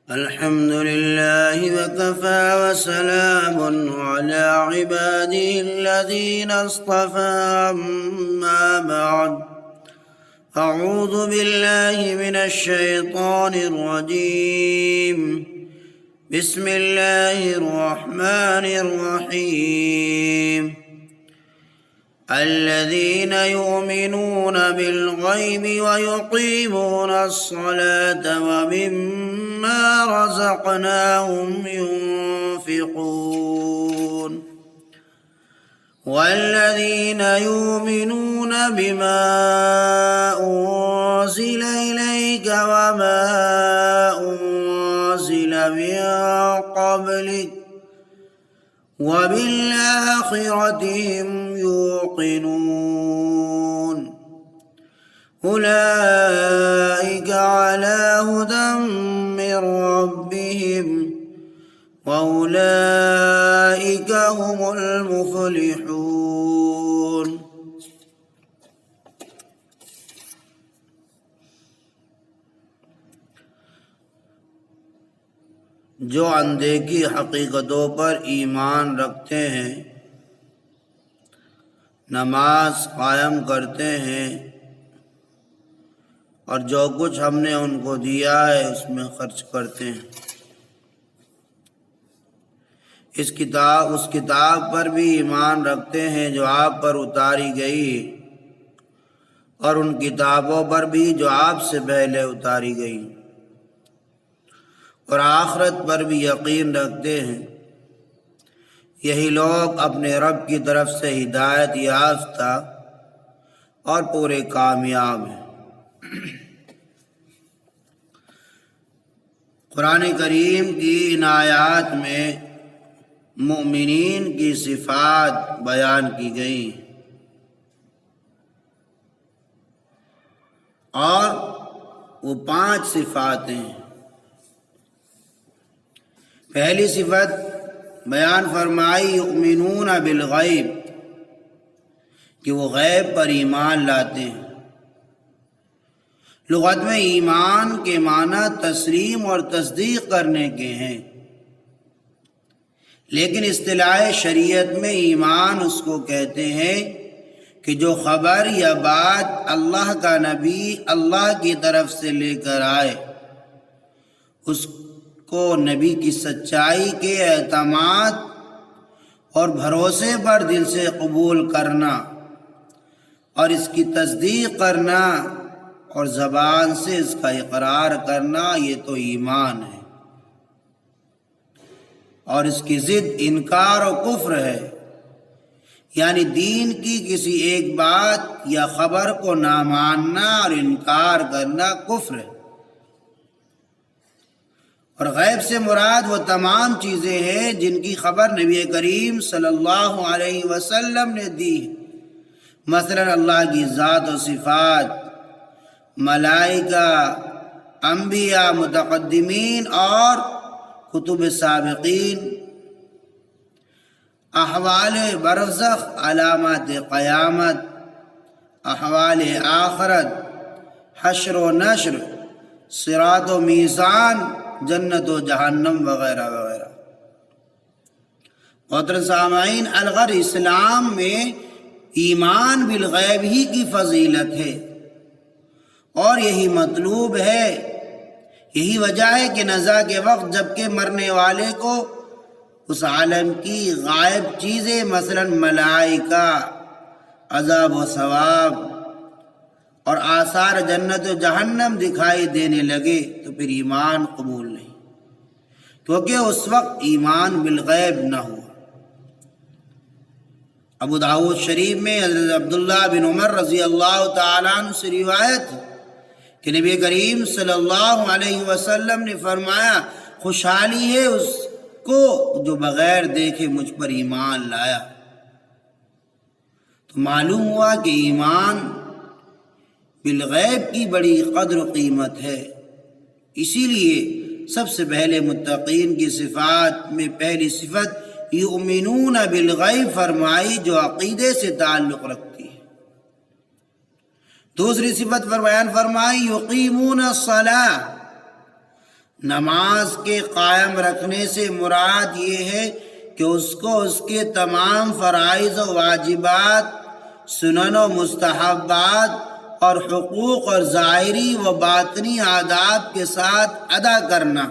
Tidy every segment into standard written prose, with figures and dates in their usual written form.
الحمد لله وكفى وسلام على عباده الذين اصطفى أما بعد أعوذ بالله من الشيطان الرجيم بسم الله الرحمن الرحيم الذين يؤمنون بالغيب ويقيمون الصلاة ومما رزقناهم ينفقون والذين يؤمنون بما أنزل إليك وما أنزل من قبلك وبالآخرة هم يوقنون أولئك على هدى من ربهم وأولئك هم المفلحون۔ جو اندیکھی حقیقتوں پر ایمان رکھتے ہیں، نماز قائم کرتے ہیں اور جو کچھ ہم نے ان کو دیا ہے اس میں خرچ کرتے ہیں، اس کتاب پر بھی ایمان رکھتے ہیں جو آپ پر اتاری گئی اور ان کتابوں پر بھی جو آپ سے پہلے اتاری گئی، اور آخرت پر بھی یقین رکھتے ہیں، یہی لوگ اپنے رب کی طرف سے ہدایت یافتہ اور پورے کامیاب ہیں۔ قرآن کریم کی ان آیات میں مؤمنین کی صفات بیان کی گئی اور وہ 5 صفات ہیں۔ پہلی صفت بیان فرمائی یؤمنون بالغیب، کہ وہ غیب پر ایمان لاتے ہیں۔ لغت میں ایمان کے معنی تسلیم اور تصدیق کرنے کے ہیں، لیکن اصطلاح شریعت میں ایمان اس کو کہتے ہیں کہ جو خبر یا بات اللہ کا نبی اللہ کی طرف سے لے کر آئے، اس کو نبی کی سچائی کے اعتماد اور بھروسے پر دل سے قبول کرنا اور اس کی تصدیق کرنا اور زبان سے اس کا اقرار کرنا، یہ تو ایمان ہے۔ اور اس کی ضد انکار و کفر ہے، یعنی دین کی کسی ایک بات یا خبر کو نہ ماننا اور انکار کرنا کفر ہے۔ اور غیب سے مراد وہ تمام چیزیں ہیں جن کی خبر نبی کریم صلی اللہ علیہ وسلم نے دی، مثلا اللہ کی ذات و صفات، ملائکہ، انبیاء متقدمین اور کتب سابقین، احوال برزخ، علامات قیامت، احوال آخرت، حشر و نشر، صراط و میزان، جنت و جہنم وغیرہ وغیرہ۔ محترم سامعین، الغرض اسلام میں ایمان بالغیب ہی کی فضیلت ہے اور یہی مطلوب ہے، یہی وجہ ہے کہ نزا کے وقت جب کہ مرنے والے کو اس عالم کی غائب چیزیں مثلا ملائکہ، عذاب و ثواب اور آثار جنت و جہنم دکھائی دینے لگے تو پھر ایمان قبول نہیں، کیونکہ اس وقت ایمان بالغیب نہ ہوا۔ ابو داؤد شریف میں حضرت عبداللہ بن عمر رضی اللہ تعالیٰ عنہ سے روایت ہے کہ نبی کریم صلی اللہ علیہ وسلم نے فرمایا، خوشحالی ہے اس کو جو بغیر دیکھے مجھ پر ایمان لایا۔ تو معلوم ہوا کہ ایمان بالغیب کی بڑی قدر و قیمت ہے، اسی لیے سب سے پہلے متقین کی صفات میں پہلی صفت یؤمنون بالغیب فرمائی، جو عقیدے سے تعلق رکھتی ہے۔ دوسری صفت پر بیان فرمائی یقیمون الصلاۃ، نماز کے قائم رکھنے سے مراد یہ ہے کہ اس کو اس کے تمام فرائض و واجبات، سنن و مستحبات اور حقوق اور ظاہری و باطنی آداب کے ساتھ ادا کرنا،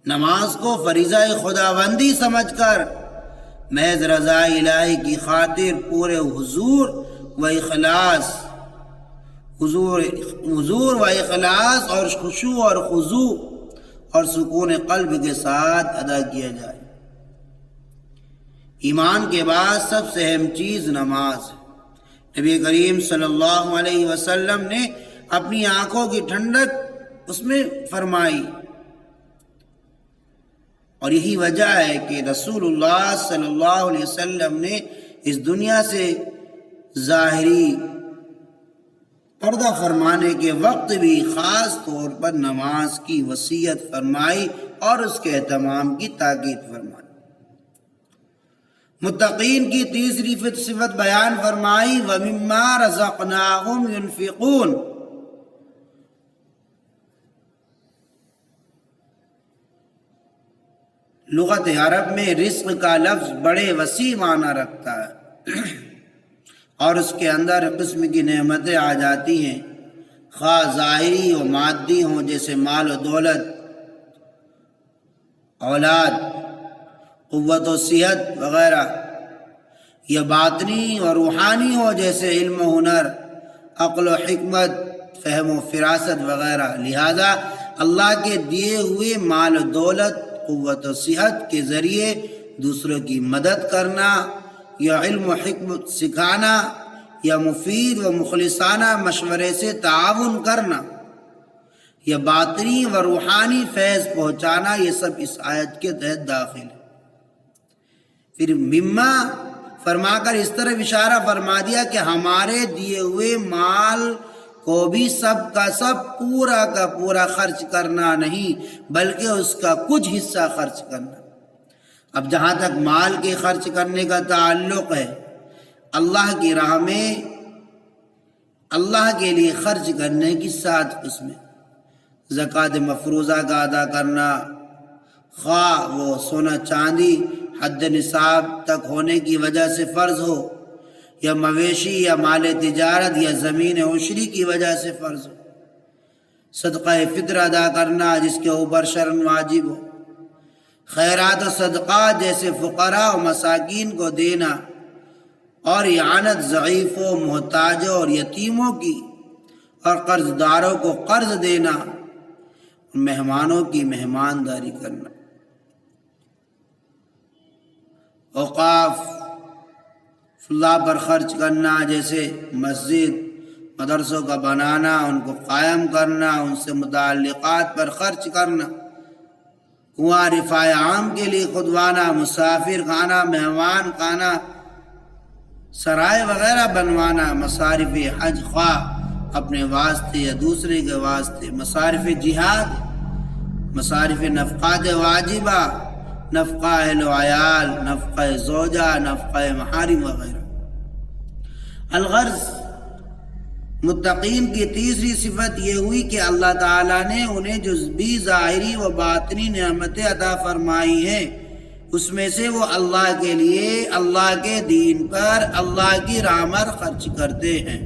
نماز کو فریضہ خداوندی سمجھ کر محض رضا الہی کی خاطر پورے حضور و اخلاص اور خشوع اور خضوع اور سکون قلب کے ساتھ ادا کیا جائے۔ ایمان کے بعد سب سے اہم چیز نماز ہے۔ نبی کریم صلی اللہ علیہ وسلم نے اپنی آنکھوں کی ٹھنڈک اس میں فرمائی، اور یہی وجہ ہے کہ رسول اللہ صلی اللہ علیہ وسلم نے اس دنیا سے ظاہری پردہ فرمانے کے وقت بھی خاص طور پر نماز کی وصیت فرمائی اور اس کے اہتمام کی تاکید فرمائی۔ متقین کی تیسری صفت بیان فرمائی، وَمِمَّا رَزَقْنَاهُمْ يُنْفِقُونَ۔ لغت عرب میں رزق کا لفظ بڑے وسیع معنی رکھتا ہے اور اس کے اندر قسم کی نعمتیں آ جاتی ہیں، خواہ ظاہری و مادی ہوں جیسے مال و دولت، اولاد، قوت و صحت وغیرہ، یا باطنی و روحانی ہو جیسے علم و ہنر، عقل و حکمت، فہم و فراست وغیرہ۔ لہذا اللہ کے دیے ہوئے مال و دولت، قوت و صحت کے ذریعے دوسروں کی مدد کرنا، یا علم و حکمت سکھانا، یا مفید و مخلصانہ مشورے سے تعاون کرنا، یا باطنی و روحانی فیض پہنچانا، یہ سب اس آیت کے تحت داخل ہے۔ پھر مما فرما کر اس طرح اشارہ فرما دیا کہ ہمارے دیے ہوئے مال کو بھی سب کا سب پورا کا پورا خرچ کرنا نہیں، بلکہ اس کا کچھ حصہ خرچ کرنا۔ اب جہاں تک مال کے خرچ کرنے کا تعلق ہے، اللہ کی راہ میں اللہ کے لیے خرچ کرنے کی 7 قسمیں: زکوٰۃ مفروضہ کا ادا کرنا، خواہ وہ سونا چاندی حد نصاب تک ہونے کی وجہ سے فرض ہو، یا مویشی یا مال تجارت یا زمین عشری کی وجہ سے فرض ہو، صدقہ فطر ادا کرنا جس کے اوپر شرعاً واجب ہو، خیرات و صدقات جیسے فقراء و مساکین کو دینا، اور اعانت ضعیفوں، محتاجوں اور یتیموں کی، اور قرض داروں کو قرض دینا، مہمانوں کی مہمانداری کرنا۔ اوقاف اللہ پر خرچ کرنا جیسے مسجد، مدرسوں کا بنانا، ان کو قائم کرنا، ان سے متعلقات پر خرچ کرنا، کنواں رفاع عام کے لیے کھدوانا، مسافر خانہ، مہمان خانہ، سرائے وغیرہ بنوانا، مصارف حج خواہ اپنے واسطے یا دوسرے کے واسطے، مصارف جہاد، مصارف نفقات واجبہ، نفقہ اہل و عیال، نفقہ زوجہ، نفقہ محارم وغیرہ۔ الغرض متقین کی تیسری صفت یہ ہوئی کہ اللہ تعالیٰ نے انہیں جو بھی ظاہری و باطنی نعمتیں عطا فرمائی ہیں اس میں سے وہ اللہ کے لیے، اللہ کے دین پر، اللہ کی راہ پر خرچ کرتے ہیں۔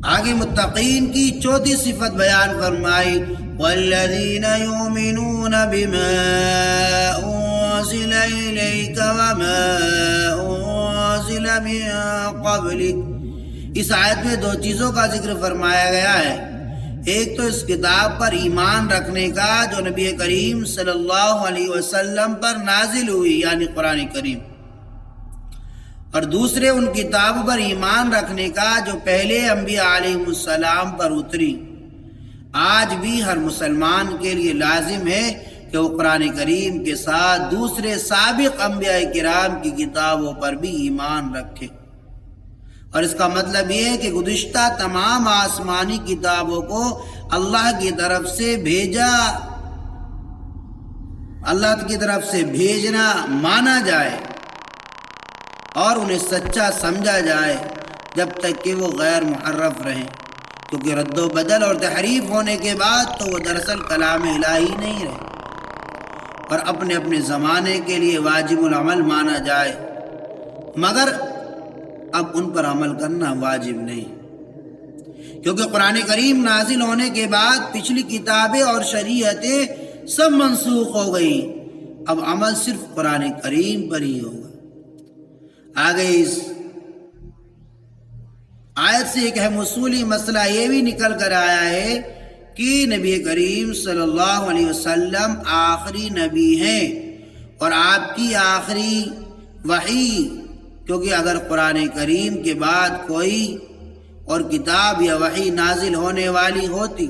آگے متقین کی چوتھی صفت بیان فرمائی، وَالَّذِينَ يُؤْمِنُونَ بِمَا أُنزِلَ إِلَيْكَ وَمَا أُنزِلَ مِن قَبْلِكَ۔ اس آیت میں 2 چیزوں کا ذکر فرمایا گیا ہے۔ ایک تو اس کتاب پر ایمان رکھنے کا جو نبی کریم صلی اللہ علیہ وسلم پر نازل ہوئی، یعنی قرآن کریم، اور دوسرے ان کتابوں پر ایمان رکھنے کا جو پہلے انبیاء علیہ السلام پر اتری۔ آج بھی ہر مسلمان کے لیے لازم ہے کہ وہ قرآن کریم کے ساتھ دوسرے سابق انبیاء کرام کی کتابوں پر بھی ایمان رکھے، اور اس کا مطلب یہ ہے کہ گزشتہ تمام آسمانی کتابوں کو اللہ کی طرف سے بھیجا، اللہ کی طرف سے بھیجنا مانا جائے اور انہیں سچا سمجھا جائے جب تک کہ وہ غیر محرف رہیں، کیونکہ رد و بدل اور تحریف ہونے کے بعد تو وہ دراصل کلام الہی نہیں رہے اور اپنے اپنے زمانے کے لیے واجب العمل مانا جائے، مگر اب ان پر عمل کرنا واجب نہیں، کیونکہ قرآن کریم نازل ہونے کے بعد پچھلی کتابیں اور شریعتیں سب منسوخ ہو گئی، اب عمل صرف قرآن کریم پر ہی ہوگا۔ آگے اس آیت سے ایک اہم اصولی مسئلہ یہ بھی نکل کر آیا ہے کہ نبی کریم صلی اللہ علیہ وسلم آخری نبی ہیں اور آپ کی آخری وحی، کیونکہ اگر قرآن کریم کے بعد کوئی اور کتاب یا وحی نازل ہونے والی ہوتی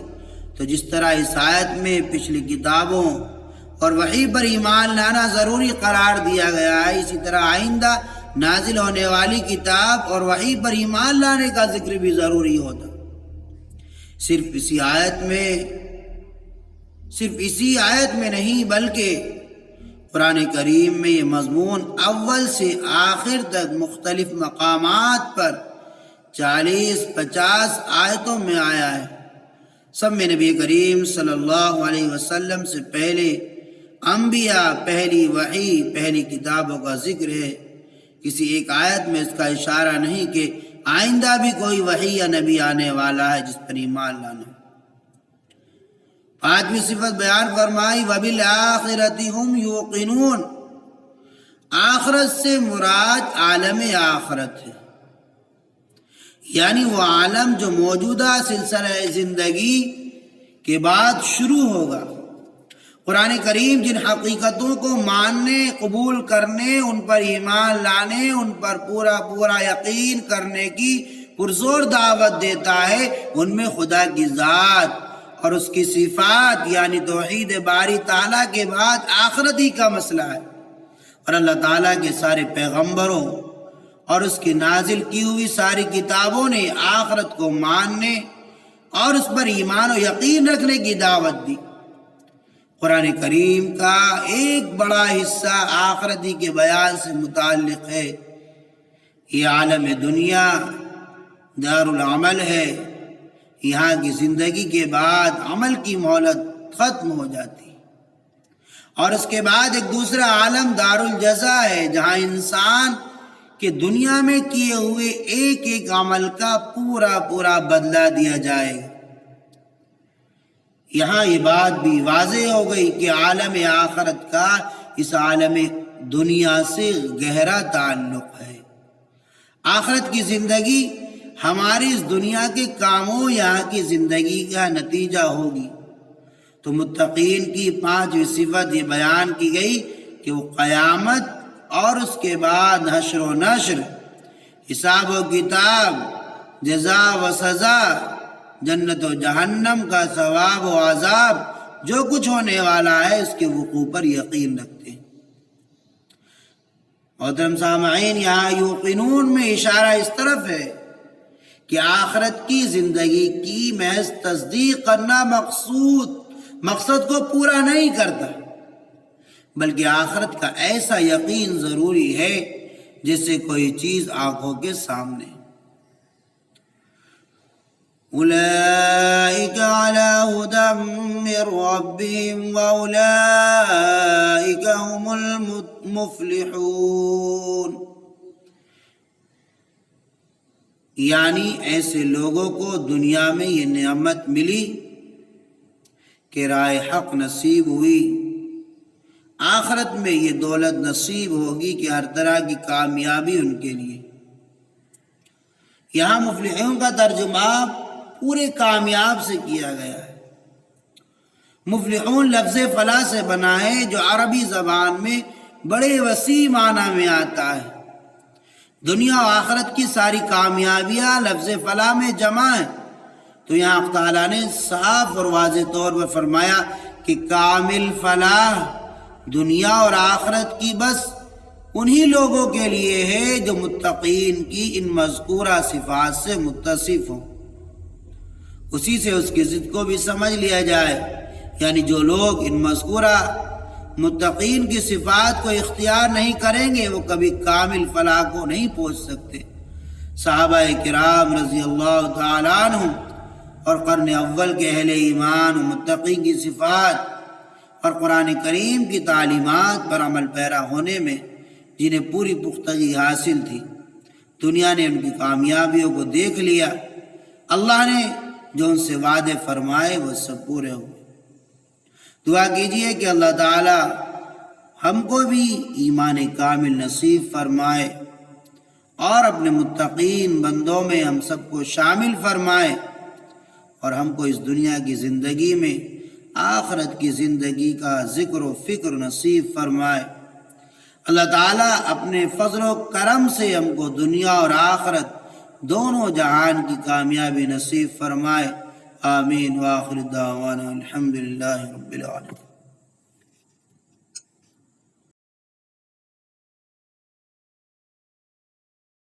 تو جس طرح اس آیت میں پچھلی کتابوں اور وحی پر ایمان لانا ضروری قرار دیا گیا ہے، اسی طرح آئندہ نازل ہونے والی کتاب اور وحی پر ایمان لانے کا ذکر بھی ضروری ہوتا۔ صرف اسی آیت میں نہیں بلکہ قرآن کریم میں یہ مضمون اول سے آخر تک مختلف مقامات پر 40-50 آیتوں میں آیا ہے۔ سب میں نبی کریم صلی اللہ علیہ وسلم سے پہلے انبیاء، پہلی وحی، پہلی کتابوں کا ذکر ہے۔ کسی ایک آیت میں اس کا اشارہ نہیں کہ آئندہ بھی کوئی وحی یا نبی آنے والا ہے جس پر ایمان لانا۔ پانچویں صفت بیان فرمائی وَبِالْآخِرَةِ هُمْ يُوقِنُونَ، آخرت سے مراد عالم آخرت ہے، یعنی وہ عالم جو موجودہ سلسلہ زندگی کے بعد شروع ہوگا۔ قرآن کریم جن حقیقتوں کو ماننے، قبول کرنے، ان پر ایمان لانے، ان پر پورا یقین کرنے کی پرزور دعوت دیتا ہے، ان میں خدا کی ذات اور اس کی صفات یعنی توحید باری تعالیٰ کے بعد آخرت ہی کا مسئلہ ہے، اور اللہ تعالیٰ کے سارے پیغمبروں اور اس کی نازل کی ہوئی ساری کتابوں نے آخرت کو ماننے اور اس پر ایمان و یقین رکھنے کی دعوت دی۔ قرآن کریم کا ایک بڑا حصہ آخرتی کے بیان سے متعلق ہے۔ یہ عالم دنیا دار العمل ہے، یہاں کی زندگی کے بعد عمل کی مہلت ختم ہو جاتی، اور اس کے بعد ایک دوسرا عالم دار الجزا ہے جہاں انسان کے دنیا میں کیے ہوئے ایک ایک عمل کا پورا بدلہ دیا جائے گا۔ یہاں یہ بات بھی واضح ہو گئی کہ عالم آخرت کا اس عالم دنیا سے گہرا تعلق ہے۔ آخرت کی زندگی ہماری اس دنیا کے کاموں یہاں کی زندگی کا نتیجہ ہوگی۔ تو متقین کی 5ویں صفت یہ بیان کی گئی کہ وہ قیامت اور اس کے بعد حشر و نشر، حساب و کتاب، جزا و سزا، جنت و جہنم کا ثواب و عذاب، جو کچھ ہونے والا ہے اس کے وقوع پر یقین رکھتے ہیں۔ محترم سامعین، یہاں یوقنون میں اشارہ اس طرف ہے کہ آخرت کی زندگی کی محض تصدیق کرنا مقصد کو پورا نہیں کرتا، بلکہ آخرت کا ایسا یقین ضروری ہے جیسے کوئی چیز آنکھوں کے سامنے۔ اولئک علی ھدی من ربہم واولئک ھم المفلحون، یعنی ایسے لوگوں کو دنیا میں یہ نعمت ملی کہ راہ حق نصیب ہوئی، آخرت میں یہ دولت نصیب ہوگی کہ ہر طرح کی کامیابی ان کے لیے۔ یہاں مفلحون کا ترجمہ پورے کامیاب سے کیا گیا ہے۔ مفلحون لفظ فلاح سے بنا ہے جو عربی زبان میں بڑے وسیع معنی میں آتا ہے۔ دنیا و آخرت کی ساری کامیابیاں لفظ فلاح میں جمع ہیں، تو یہاں اللہ تعالیٰ نے صاف اور واضح طور پر فرمایا کہ کامل فلاح دنیا اور آخرت کی بس انہی لوگوں کے لیے ہے جو متقین کی ان مذکورہ صفات سے متصف ہوں۔ اسی سے اس کی ضد کو بھی سمجھ لیا جائے، یعنی جو لوگ ان مذکورہ متقین کی صفات کو اختیار نہیں کریں گے وہ کبھی کامل فلاح کو نہیں پہنچ سکتے۔ صحابہ کرام رضی اللہ تعالیٰ عنہم اور قرن اول کے اہل ایمان و متقی کی صفات اور قرآن کریم کی تعلیمات پر عمل پیرا ہونے میں جنہیں پوری پختگی حاصل تھی، دنیا نے ان کی کامیابیوں کو دیکھ لیا، اللہ نے جو ان سے وعدے فرمائے وہ سب پورے ہوئے۔ دعا کیجئے کہ اللہ تعالی ہم کو بھی ایمان کامل نصیب فرمائے اور اپنے متقین بندوں میں ہم سب کو شامل فرمائے، اور ہم کو اس دنیا کی زندگی میں آخرت کی زندگی کا ذکر و فکر نصیب فرمائے۔ اللہ تعالیٰ اپنے فضل و کرم سے ہم کو دنیا اور آخرت دونوں جہان کی کامیابی نصیب فرمائے۔ آمین۔ وآخر دعوانا الحمدللہ رب العالمین۔